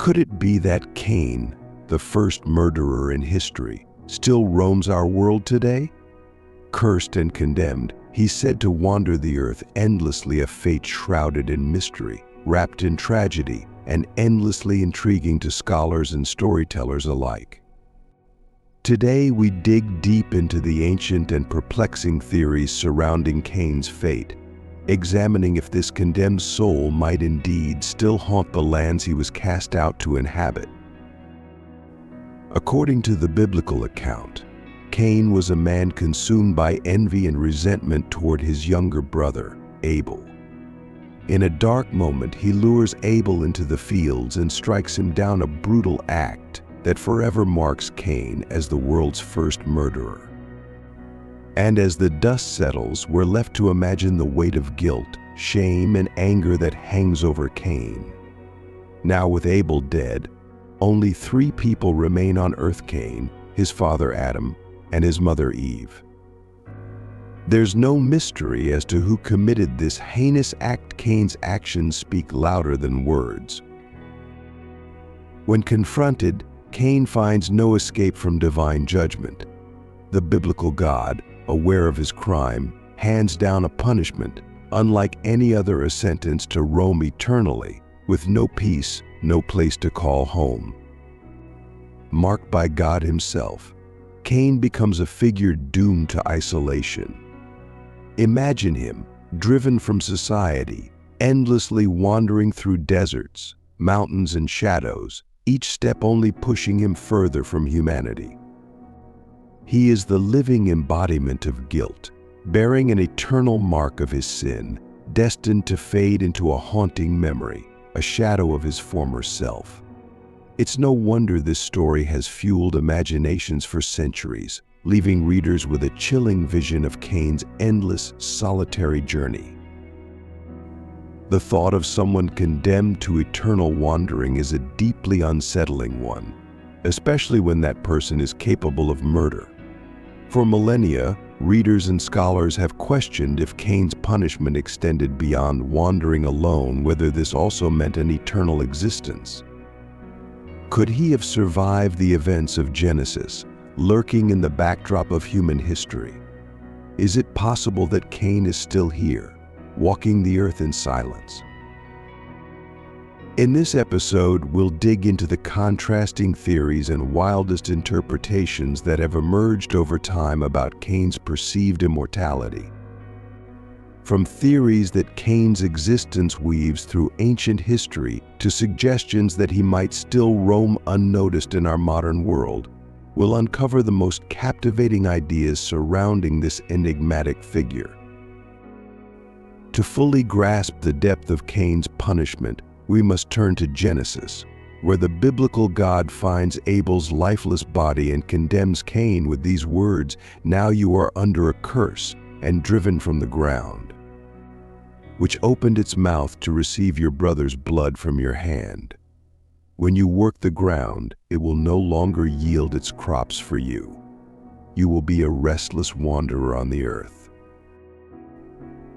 Could it be that Cain, the first murderer in history, still roams our world today? Cursed and condemned, he's said to wander the earth endlessly, a fate shrouded in mystery, wrapped in tragedy, and endlessly intriguing to scholars and storytellers alike. Today we dig deep into the ancient and perplexing theories surrounding Cain's fate, examining if this condemned soul might indeed still haunt the lands he was cast out to inhabit. According to the biblical account, Cain was a man consumed by envy and resentment toward his younger brother, Abel. In a dark moment, he lures Abel into the fields and strikes him down, a brutal act that forever marks Cain as the world's first murderer. And as the dust settles, we're left to imagine the weight of guilt, shame, and anger that hangs over Cain. Now, with Abel dead, only 3 people remain on earth: Cain, his father Adam, and his mother Eve. There's no mystery as to who committed this heinous act. Cain's actions speak louder than words. When confronted, Cain finds no escape from divine judgment. The biblical God, aware of his crime, hands down a punishment unlike any other, a sentence to roam eternally, with no peace, no place to call home. Marked by God himself, Cain becomes a figure doomed to isolation. Imagine him, driven from society, endlessly wandering through deserts, mountains, and shadows, each step only pushing him further from humanity. He is the living embodiment of guilt, bearing an eternal mark of his sin, destined to fade into a haunting memory, a shadow of his former self. It's no wonder this story has fueled imaginations for centuries, leaving readers with a chilling vision of Cain's endless, solitary journey. The thought of someone condemned to eternal wandering is a deeply unsettling one, especially when that person is capable of murder. For millennia, readers and scholars have questioned if Cain's punishment extended beyond wandering alone, whether this also meant an eternal existence. Could he have survived the events of Genesis, lurking in the backdrop of human history? Is it possible that Cain is still here, walking the earth in silence? In this episode, we'll dig into the contrasting theories and wildest interpretations that have emerged over time about Cain's perceived immortality. From theories that Cain's existence weaves through ancient history to suggestions that he might still roam unnoticed in our modern world, we'll uncover the most captivating ideas surrounding this enigmatic figure. To fully grasp the depth of Cain's punishment, we must turn to Genesis, where the biblical God finds Abel's lifeless body and condemns Cain with these words, "Now you are under a curse and driven from the ground, which opened its mouth to receive your brother's blood from your hand. When you work the ground, it will no longer yield its crops for you. You will be a restless wanderer on the earth."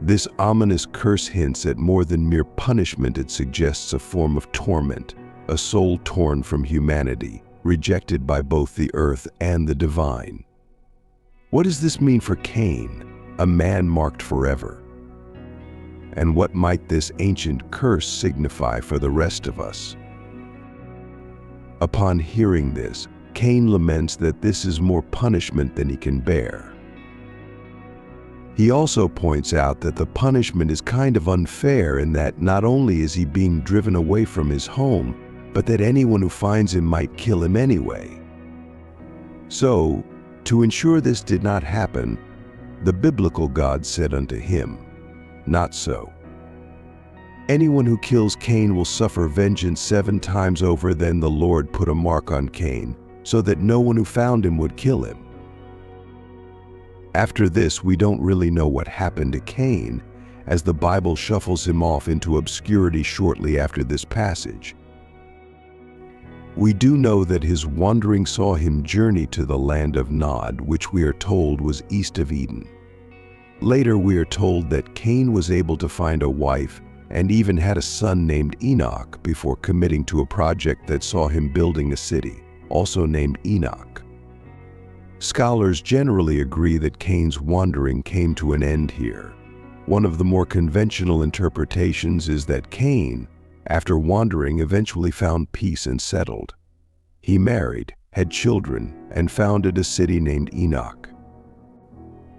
This ominous curse hints at more than mere punishment. It suggests a form of torment, a soul torn from humanity, rejected by both the earth and the divine. What does this mean for Cain, a man marked forever? And what might this ancient curse signify for the rest of us? Upon hearing this, Cain laments that this is more punishment than he can bear. He also points out that the punishment is kind of unfair in that not only is he being driven away from his home, but that anyone who finds him might kill him anyway. So, to ensure this did not happen, the biblical God said unto him, "Not so. Anyone who kills Cain will suffer vengeance 7 times over." Then the Lord put a mark on Cain, so that no one who found him would kill him. After this, we don't really know what happened to Cain, as the Bible shuffles him off into obscurity shortly after this passage. We do know that his wandering saw him journey to the land of Nod, which we are told was east of Eden. Later, we are told that Cain was able to find a wife and even had a son named Enoch before committing to a project that saw him building a city, also named Enoch. Scholars generally agree that Cain's wandering came to an end here. One of the more conventional interpretations is that Cain, after wandering, eventually found peace and settled. He married, had children, and founded a city named Enoch.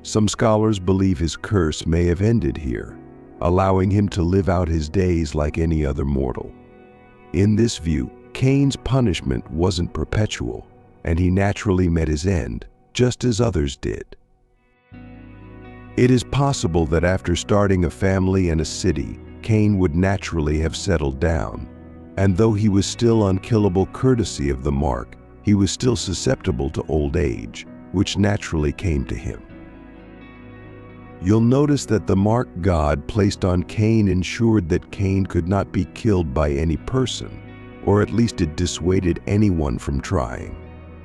Some scholars believe his curse may have ended here, allowing him to live out his days like any other mortal. In this view, Cain's punishment wasn't perpetual, and he naturally met his end, just as others did. It is possible that after starting a family and a city, Cain would naturally have settled down, and though he was still unkillable courtesy of the mark, he was still susceptible to old age, which naturally came to him. You'll notice that the mark God placed on Cain ensured that Cain could not be killed by any person, or at least it dissuaded anyone from trying.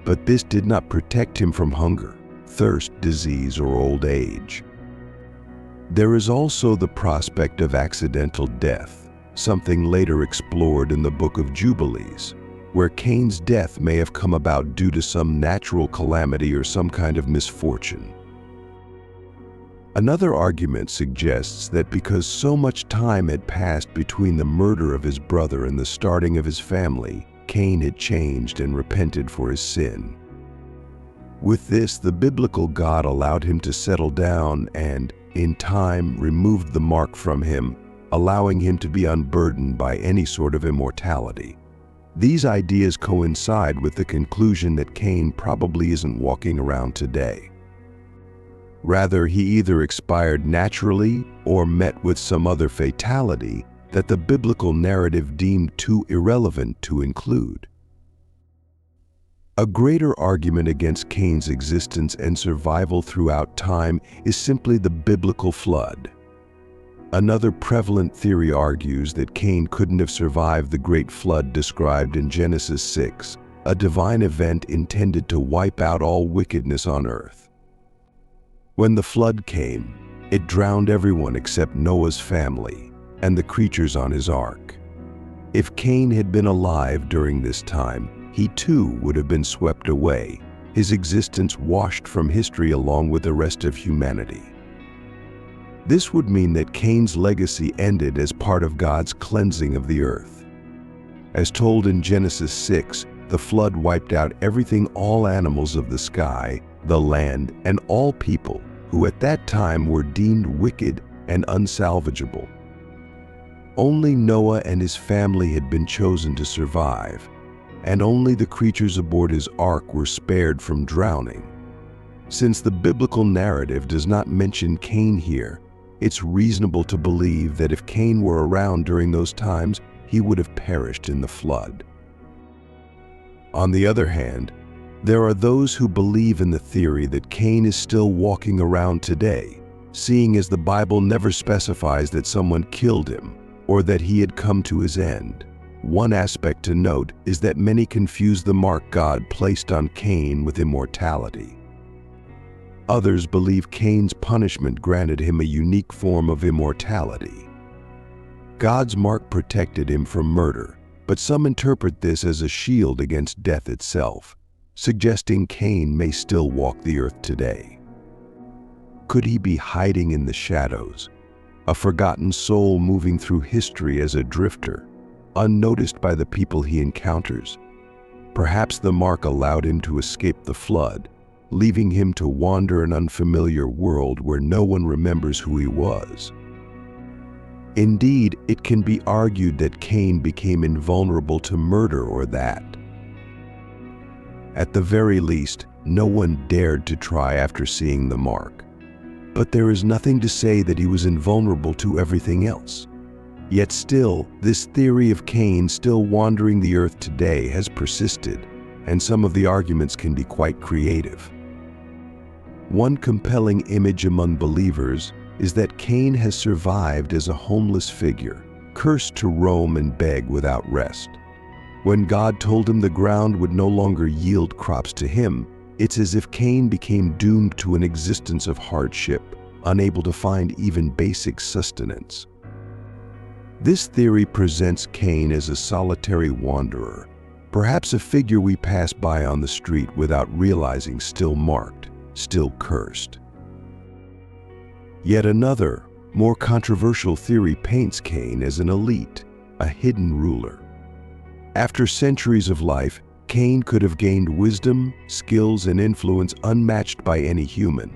But this did not protect him from hunger, thirst, disease, or old age. There is also the prospect of accidental death, something later explored in the Book of Jubilees, where Cain's death may have come about due to some natural calamity or some kind of misfortune. Another argument suggests that because so much time had passed between the murder of his brother and the starting of his family, Cain had changed and repented for his sin. With this, the biblical God allowed him to settle down and, in time, removed the mark from him, allowing him to be unburdened by any sort of immortality. These ideas coincide with the conclusion that Cain probably isn't walking around today. Rather, he either expired naturally or met with some other fatality that the biblical narrative deemed too irrelevant to include. A greater argument against Cain's existence and survival throughout time is simply the biblical flood. Another prevalent theory argues that Cain couldn't have survived the great flood described in Genesis 6, a divine event intended to wipe out all wickedness on earth. When the flood came, it drowned everyone except Noah's family and the creatures on his ark. If Cain had been alive during this time, he too would have been swept away, his existence washed from history along with the rest of humanity. This would mean that Cain's legacy ended as part of God's cleansing of the earth. As told in Genesis 6, the flood wiped out everything, all animals of the sky, the land, and all people who at that time were deemed wicked and unsalvageable. Only Noah and his family had been chosen to survive, and only the creatures aboard his ark were spared from drowning. Since the biblical narrative does not mention Cain here, it's reasonable to believe that if Cain were around during those times, he would have perished in the flood. On the other hand, there are those who believe in the theory that Cain is still walking around today, seeing as the Bible never specifies that someone killed him or that he had come to his end. One aspect to note is that many confuse the mark God placed on Cain with immortality. Others believe Cain's punishment granted him a unique form of immortality. God's mark protected him from murder, but some interpret this as a shield against death itself, suggesting Cain may still walk the earth today. Could he be hiding in the shadows, a forgotten soul moving through history as a drifter, unnoticed by the people he encounters? Perhaps the mark allowed him to escape the flood, leaving him to wander an unfamiliar world where no one remembers who he was. Indeed, it can be argued that Cain became invulnerable to murder, or that, at the very least, no one dared to try after seeing the mark. But there is nothing to say that he was invulnerable to everything else. Yet still, this theory of Cain still wandering the earth today has persisted, and some of the arguments can be quite creative. One compelling image among believers is that Cain has survived as a homeless figure, cursed to roam and beg without rest. When God told him the ground would no longer yield crops to him, it's as if Cain became doomed to an existence of hardship, unable to find even basic sustenance. This theory presents Cain as a solitary wanderer, perhaps a figure we pass by on the street without realizing still marked, still cursed. Yet another, more controversial theory paints Cain as an elite, a hidden ruler. After centuries of life, Cain could have gained wisdom, skills, and influence unmatched by any human.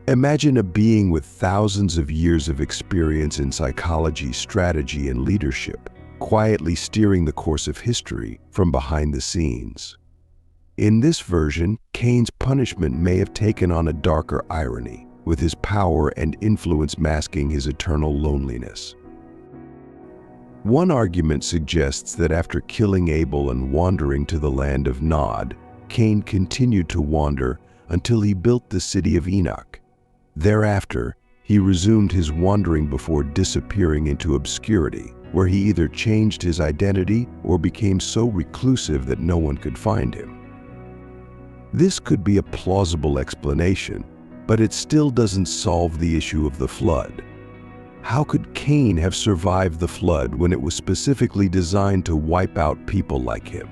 Imagine a being with thousands of years of experience in psychology, strategy, and leadership, quietly steering the course of history from behind the scenes. In this version, Cain's punishment may have taken on a darker irony, with his power and influence masking his eternal loneliness. One argument suggests that after killing Abel and wandering to the land of Nod, Cain continued to wander until he built the city of Enoch. Thereafter, he resumed his wandering before disappearing into obscurity, where he either changed his identity or became so reclusive that no one could find him. This could be a plausible explanation, but it still doesn't solve the issue of the flood. How could Cain have survived the flood when it was specifically designed to wipe out people like him?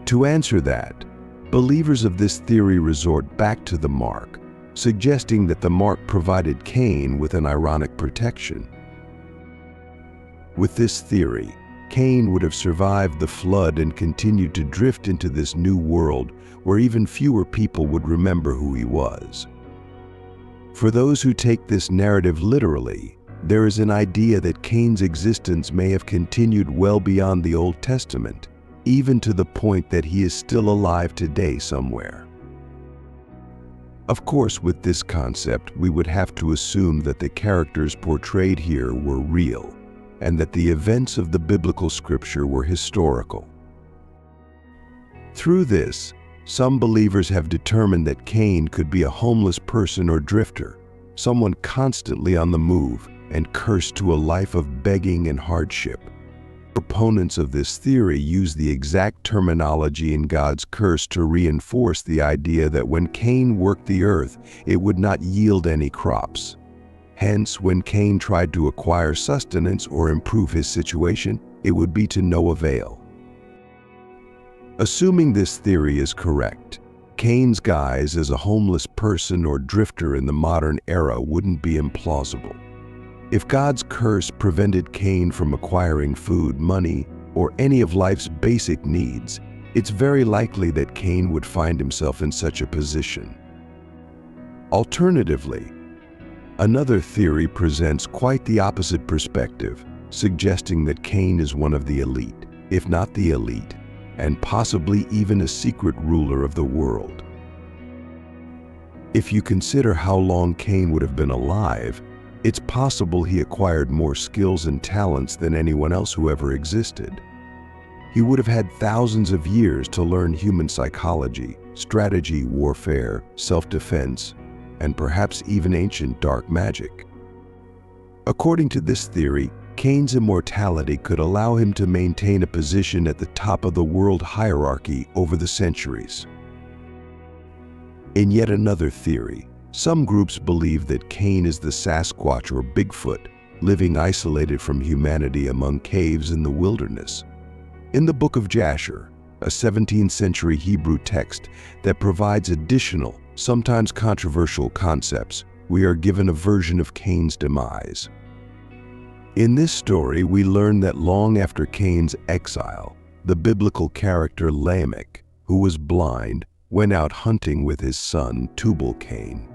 To answer that, believers of this theory resort back to the mark, suggesting that the mark provided Cain with an ironic protection. With this theory, Cain would have survived the flood and continued to drift into this new world where even fewer people would remember who he was. For those who take this narrative literally, there is an idea that Cain's existence may have continued well beyond the Old Testament, even to the point that he is still alive today somewhere. Of course, with this concept, we would have to assume that the characters portrayed here were real, and that the events of the biblical scripture were historical. Through this, some believers have determined that Cain could be a homeless person or drifter, someone constantly on the move and cursed to a life of begging and hardship. Proponents of this theory use the exact terminology in God's curse to reinforce the idea that when Cain worked the earth, it would not yield any crops. Hence, when Cain tried to acquire sustenance or improve his situation, it would be to no avail. Assuming this theory is correct, Cain's guise as a homeless person or drifter in the modern era wouldn't be implausible. If God's curse prevented Cain from acquiring food, money, or any of life's basic needs, it's very likely that Cain would find himself in such a position. Alternatively, another theory presents quite the opposite perspective, suggesting that Cain is one of the elite, if not the elite, and possibly even a secret ruler of the world. If you consider how long Cain would have been alive, it's possible he acquired more skills and talents than anyone else who ever existed. He would have had thousands of years to learn human psychology, strategy, warfare, self-defense, and perhaps even ancient dark magic. According to this theory, Cain's immortality could allow him to maintain a position at the top of the world hierarchy over the centuries. In yet another theory, some groups believe that Cain is the Sasquatch or Bigfoot, living isolated from humanity among caves in the wilderness. In the Book of Jasher, a 17th century Hebrew text that provides additional, sometimes controversial concepts, we are given a version of Cain's demise. In this story, we learn that long after Cain's exile, the biblical character Lamech, who was blind, went out hunting with his son Tubal-Cain.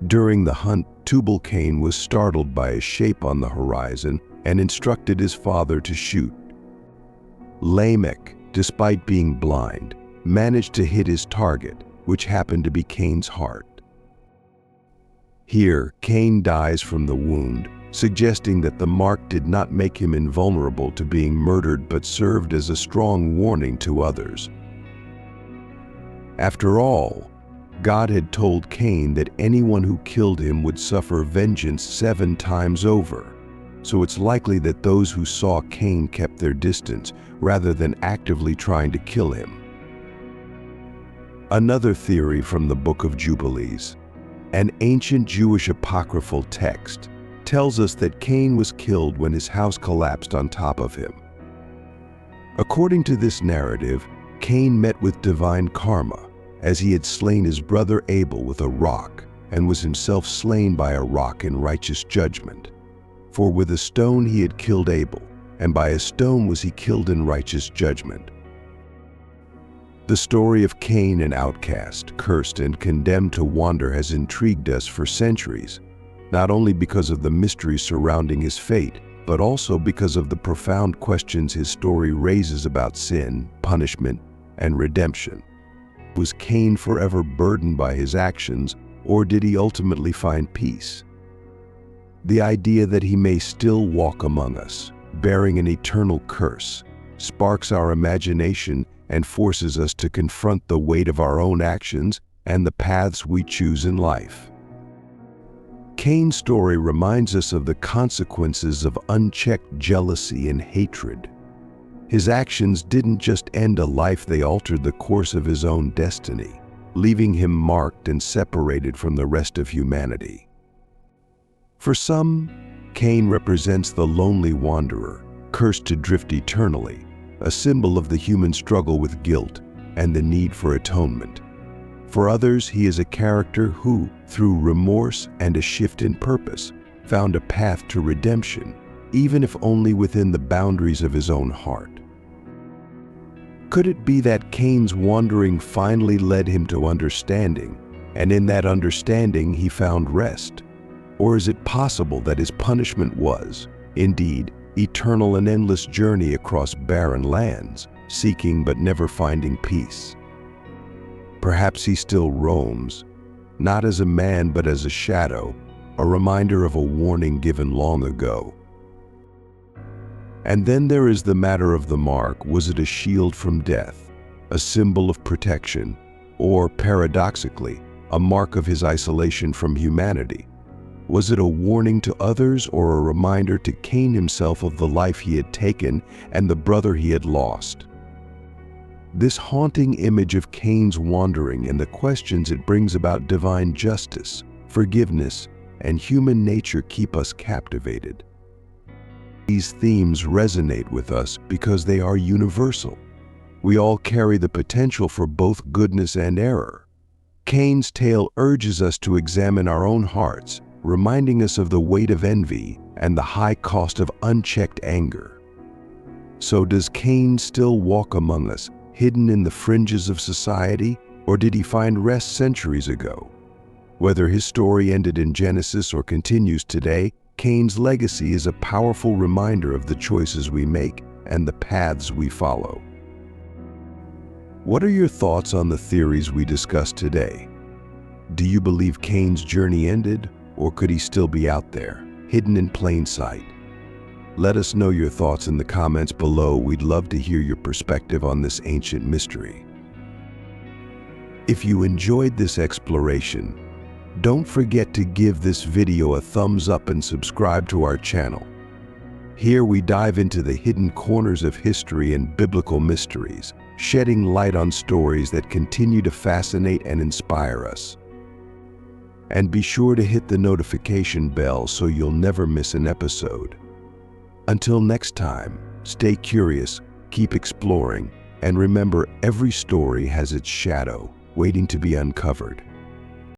During the hunt, Tubal-Cain was startled by a shape on the horizon and instructed his father to shoot. Lamech, despite being blind, managed to hit his target, which happened to be Cain's heart. Here, Cain dies from the wound, suggesting that the mark did not make him invulnerable to being murdered but served as a strong warning to others. After all, God had told Cain that anyone who killed him would suffer vengeance 7 times over, so it's likely that those who saw Cain kept their distance rather than actively trying to kill him. Another theory from the Book of Jubilees, an ancient Jewish apocryphal text, tells us that Cain was killed when his house collapsed on top of him. According to this narrative, Cain met with divine karma, as he had slain his brother Abel with a rock, and was himself slain by a rock in righteous judgment. For with a stone he had killed Abel, and by a stone was he killed in righteous judgment. The story of Cain, an outcast, cursed and condemned to wander, has intrigued us for centuries, not only because of the mystery surrounding his fate, but also because of the profound questions his story raises about sin, punishment, and redemption. Was Cain forever burdened by his actions, or did he ultimately find peace? The idea that he may still walk among us, bearing an eternal curse, sparks our imagination and forces us to confront the weight of our own actions and the paths we choose in life. Cain's story reminds us of the consequences of unchecked jealousy and hatred. His actions didn't just end a life, they altered the course of his own destiny, leaving him marked and separated from the rest of humanity. For some, Cain represents the lonely wanderer, cursed to drift eternally, a symbol of the human struggle with guilt and the need for atonement. For others, he is a character who, through remorse and a shift in purpose, found a path to redemption, even if only within the boundaries of his own heart. Could it be that Cain's wandering finally led him to understanding, and in that understanding he found rest? Or is it possible that his punishment was, indeed, eternal and endless journey across barren lands, seeking but never finding peace? Perhaps he still roams, not as a man but as a shadow, a reminder of a warning given long ago. And then there is the matter of the mark. Was it a shield from death, a symbol of protection, or, paradoxically, a mark of his isolation from humanity? Was it a warning to others or a reminder to Cain himself of the life he had taken and the brother he had lost? This haunting image of Cain's wandering and the questions it brings about divine justice, forgiveness, and human nature keep us captivated. These themes resonate with us because they are universal. We all carry the potential for both goodness and error. Cain's tale urges us to examine our own hearts, reminding us of the weight of envy and the high cost of unchecked anger. So does Cain still walk among us, hidden in the fringes of society, or did he find rest centuries ago? Whether his story ended in Genesis or continues today, Cain's legacy is a powerful reminder of the choices we make and the paths we follow. What are your thoughts on the theories we discussed today? Do you believe Cain's journey ended, or could he still be out there, hidden in plain sight? Let us know your thoughts in the comments below. We'd love to hear your perspective on this ancient mystery. If you enjoyed this exploration, don't forget to give this video a thumbs up and subscribe to our channel. Here we dive into the hidden corners of history and biblical mysteries, shedding light on stories that continue to fascinate and inspire us. And be sure to hit the notification bell so you'll never miss an episode. Until next time, stay curious, keep exploring, and remember, every story has its shadow waiting to be uncovered.